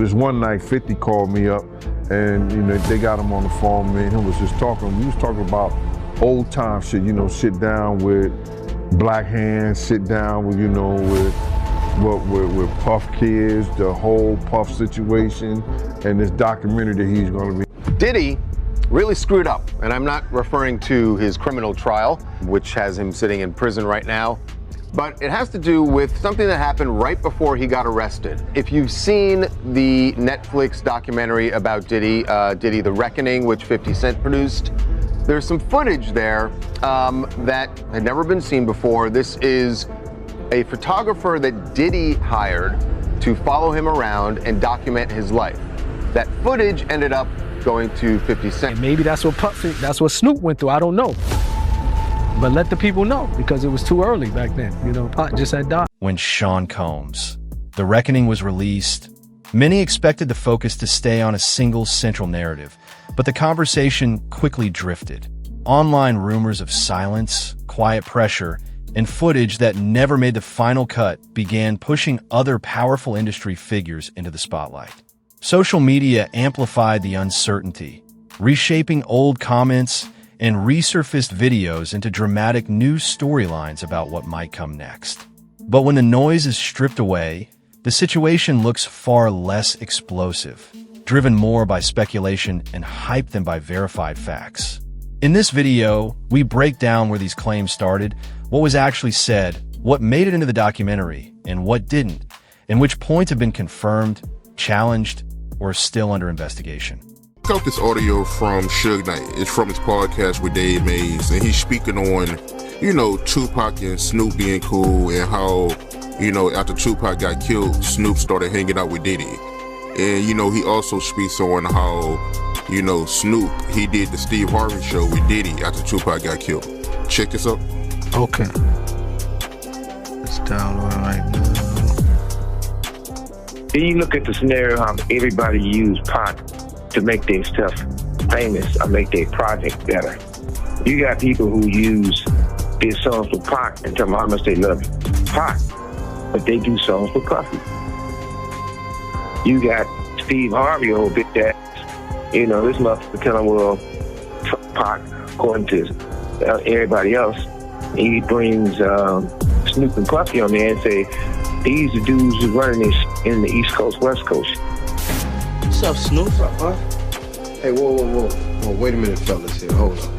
This one night, 50 called me up, and they got him on the phone. Me and him was just talking. We was talking about old time shit. Sit down with Black Hands, sit down with with Puff Kids, the whole Puff situation, and this documentary that he's going to be. Diddy really screwed up, and I'm not referring to his criminal trial, which has him sitting in prison right now, but it has to do with something that happened right before he got arrested. If you've seen the Netflix documentary about Diddy, Diddy The Reckoning, which 50 Cent produced, there's some footage there that had never been seen before. This is a photographer that Diddy hired to follow him around and document his life. That footage ended up going to 50 Cent. And maybe that's what Snoop went through, I don't know. But let the people know, because it was too early back then. Pac just had died. When Sean Combs' The Reckoning was released, many expected the focus to stay on a single central narrative, but the conversation quickly drifted. Online rumors of silence, quiet pressure, and footage that never made the final cut began pushing other powerful industry figures into the spotlight. Social media amplified the uncertainty, reshaping old comments and resurfaced videos into dramatic new storylines about what might come next. But when the noise is stripped away, the situation looks far less explosive, driven more by speculation and hype than by verified facts. In this video, we break down where these claims started, what was actually said, what made it into the documentary, and what didn't, and which points have been confirmed, challenged, or are still under investigation. Check out this audio from Suge Knight. It's from his podcast with Dave Mays, and he's speaking on, Tupac and Snoop being cool, and how, after Tupac got killed, Snoop started hanging out with Diddy. And, he also speaks on how, Snoop, he did the Steve Harvey show with Diddy after Tupac got killed. Check this out. Okay. Let's download it right now. Then you look at the scenario how everybody used Pac to make their stuff famous or make their project better. You got people who use their songs for Pac and tell them how much they love Pac, but they do songs for Puffy. You got Steve Harvey, old bitch ass. This motherfucker telling, well, Pac, according to everybody else, he brings Snoop and Puffy on there and say, these the dudes who running this in the East Coast, West Coast. What's up, Snoop? What's up, huh? Hey, whoa, wait a minute, fellas here, hold up.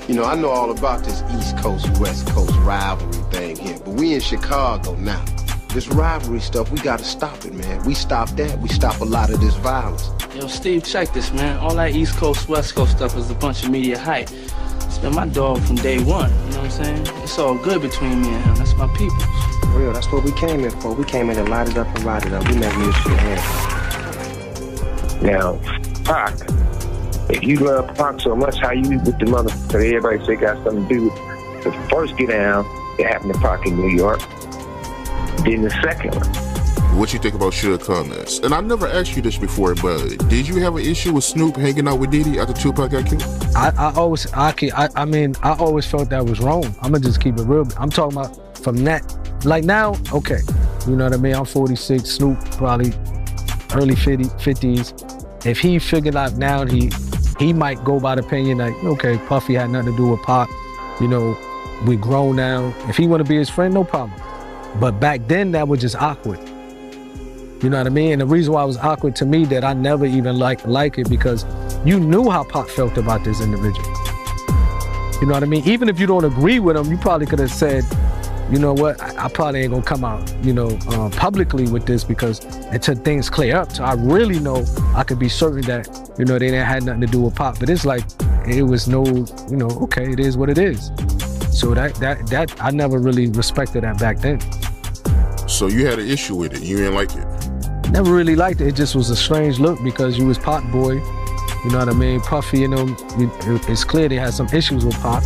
I know all about this East Coast, West Coast rivalry thing here, but we in Chicago now. This rivalry stuff, we gotta stop it, man. We stop that, we stop a lot of this violence. Yo, Steve, check this, man. All that East Coast, West Coast stuff is a bunch of media hype. It's been my dog from day one, you know what I'm saying? It's all good between me and him, that's my people. For real, that's what we came in for. We came in to light it up and ride it up. We making this shit happen. Now, Pac, if you love Pac so much, how you with the motherfucker that everybody say got something to do with the first get down that happened to Pac in New York, then the second one. What you think about Suge comments? And I never asked you this before, but did you have an issue with Snoop hanging out with Diddy after Tupac got killed? I always felt that was wrong. I'm gonna just keep it real. I'm talking about from that, like now, okay, you know what I mean? I'm 46, Snoop probably early 50s. If he figured out now, he might go by the opinion like, okay, Puffy had nothing to do with Pac, we grown now. If he want to be his friend, no problem. But back then, that was just awkward. You know what I mean? And the reason why it was awkward to me that I never even like it because you knew how Pac felt about this individual. You know what I mean? Even if you don't agree with him, you probably could have said, you know what, I probably ain't gonna come out, publicly with this because until things clear up. So I really know I could be certain that, they didn't have nothing to do with Pac. But it's like, it was no, okay, it is what it is. So that I never really respected that back then. So you had an issue with it, you didn't like it? Never really liked it. It just was a strange look because you was Pac boy. You know what I mean? Puffy, it's clear they had some issues with Pac.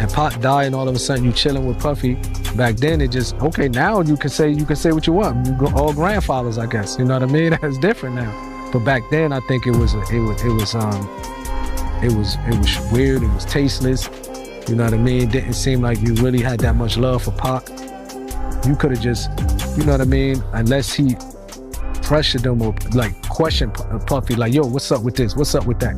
And Pac died and all of a sudden you chilling with Puffy. Back then it just, okay, now you can say what you want. You go all grandfathers, I guess. You know what I mean? That's different now. But back then I think it was weird, it was tasteless. You know what I mean? It didn't seem like you really had that much love for Pac. You could have just, you know what I mean? Unless he pressured them or like question Puffy, like, yo, what's up with this? What's up with that?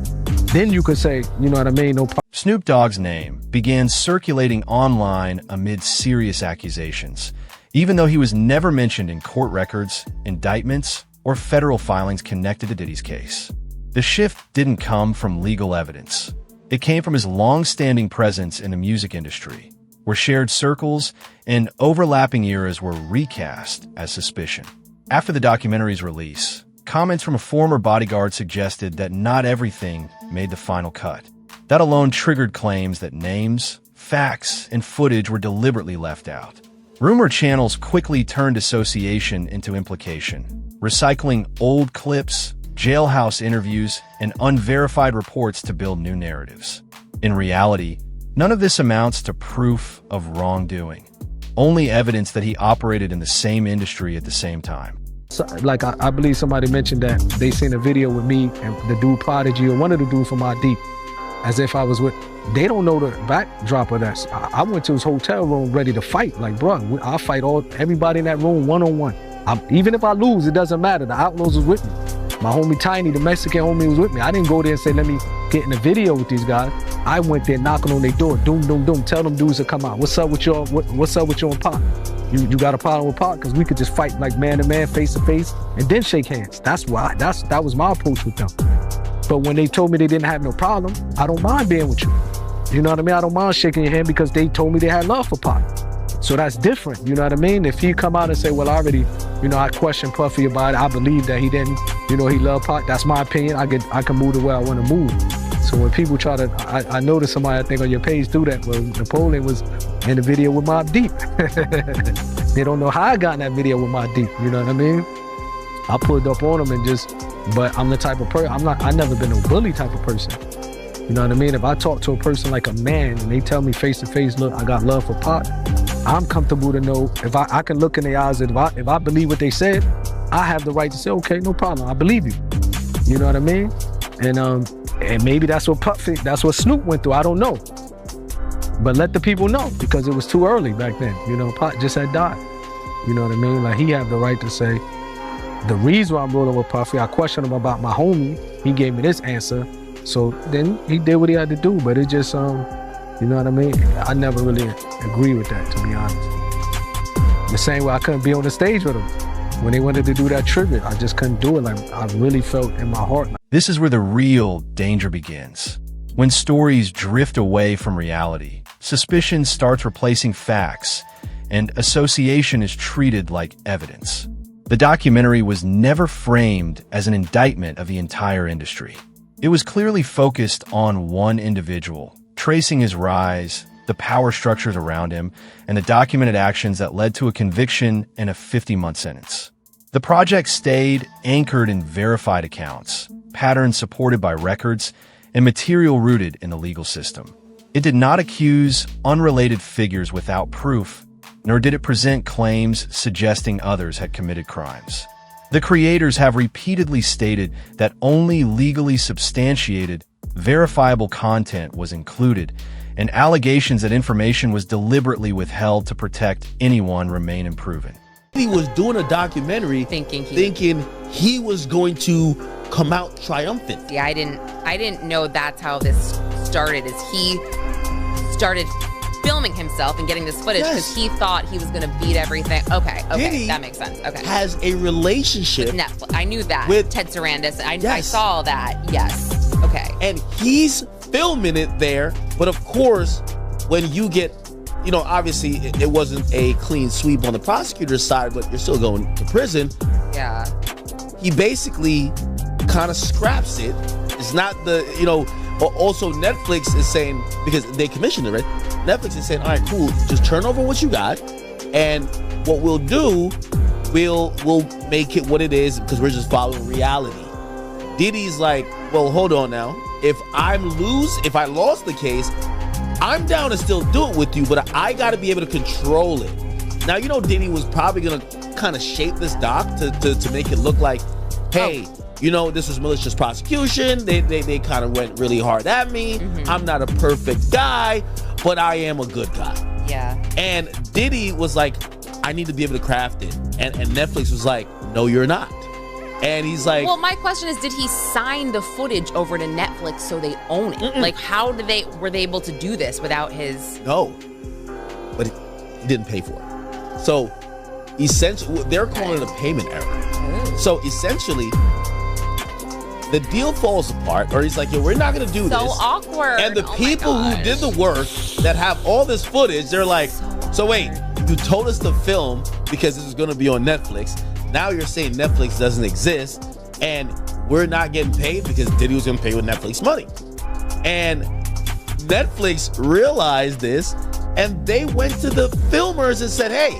Then you could say, you know what I mean? No. Snoop Dogg's name began circulating online amid serious accusations, even though he was never mentioned in court records, indictments, or federal filings connected to Diddy's case. The shift didn't come from legal evidence. It came from his long-standing presence in the music industry, where shared circles and overlapping eras were recast as suspicion. After the documentary's release, comments from a former bodyguard suggested that not everything made the final cut. That alone triggered claims that names, facts, and footage were deliberately left out. Rumor channels quickly turned association into implication, recycling old clips, jailhouse interviews, and unverified reports to build new narratives. In reality, none of this amounts to proof of wrongdoing, only evidence that he operated in the same industry at the same time. So, like, I believe somebody mentioned that they seen a video with me and the dude Prodigy or one of the dudes from My Deep, as if I was with. They don't know the backdrop of that. I went to his hotel room ready to fight. Like, bro, I'll fight everybody in that room one-on-one. Even if I lose, it doesn't matter. The Outlaws was with me. My homie Tiny, the Mexican homie, was with me. I didn't go there and say, let me get in a video with these guys. I went there knocking on their door, doom, doom, doom. Tell them dudes to come out. What's up with y'all? What's up with you and Pac? You got a problem with Pac? Because we could just fight like man to man, face to face, and then shake hands. That was my approach with them. But when they told me they didn't have no problem, I don't mind being with you. You know what I mean? I don't mind shaking your hand because they told me they had love for Pac. So that's different, you know what I mean? If he come out and say, well, I already, I questioned Puffy about it. I believe that he didn't, he loved Pac. That's my opinion. I can move the way I want to move. So when people try to, I noticed somebody, I think on your page do that. Well, Napoleon was in the video with Mobb Deep. They don't know how I got in that video with Mobb Deep, you know what I mean? I pulled up on him and but I'm the type of person, I never been a bully type of person. You know what I mean? If I talk to a person like a man and they tell me face to face, look, I got love for Pac, I'm comfortable to know if I can look in their eyes and if I believe what they said, I have the right to say, okay, no problem, I believe you. You know what I mean? And maybe that's what Snoop went through, I don't know. But let the people know, because it was too early back then. Pac just had died. You know what I mean? Like, he had the right to say, the reason why I'm rolling with Puffy, I questioned him about my homie, he gave me this answer. So then he did what he had to do, but it just, you know what I mean? I never really agree with that, to be honest. The same way I couldn't be on the stage with him. When they wanted to do that tribute, I just couldn't do it. Like, I really felt in my heart. This is where the real danger begins. When stories drift away from reality, suspicion starts replacing facts, and association is treated like evidence. The documentary was never framed as an indictment of the entire industry. It was clearly focused on one individual, tracing his rise, the power structures around him, and the documented actions that led to a conviction and a 50-month sentence. The project stayed anchored in verified accounts, patterns supported by records, and material rooted in the legal system. It did not accuse unrelated figures without proof, nor did it present claims suggesting others had committed crimes. The creators have repeatedly stated that only legally substantiated, verifiable content was included, and allegations that information was deliberately withheld to protect anyone remain unproven. He was doing a documentary thinking he was going to come out triumphant. Yeah, I didn't know that's how this started, is he started filming himself and getting this footage because he thought he was going to beat everything. Okay, Diddy that makes sense. Okay. Has a relationship with Netflix. I knew that. With Ted Sarandis. I saw that. Yes. Okay. And he's filming it there, but of course, when you get, obviously it wasn't a clean sweep on the prosecutor's side, but you're still going to prison. Yeah. He basically kind of scraps it. It's not also Netflix is saying, because they commissioned it, right? Netflix is saying, all right, cool, just turn over what you got, and what we'll do, we'll make it what it is, because we're just following reality. Diddy's like, well, hold on now. If I lost the case, I'm down to still do it with you, but I got to be able to control it. Now, Diddy was probably going to kind of shape this doc to make it look like, hey, this was malicious prosecution. They kind of went really hard at me. Mm-hmm. I'm not a perfect guy, but I am a good guy. Yeah. And Diddy was like, I need to be able to craft it. And Netflix was like, no, you're not. And he's like, well, my question is, did he sign the footage over to Netflix so they own it? Like, how were they able to do this without his? No, but he didn't pay for it. So essentially, they're calling it a payment error. So essentially, the deal falls apart, or he's like, we're not going to do this. So awkward. And the people who did the work that have all this footage, they're like, so wait, you told us to film because this is going to be on Netflix. Now you're saying Netflix doesn't exist, and we're not getting paid because Diddy was going to pay with Netflix money. And Netflix realized this, and they went to the filmers and said, hey,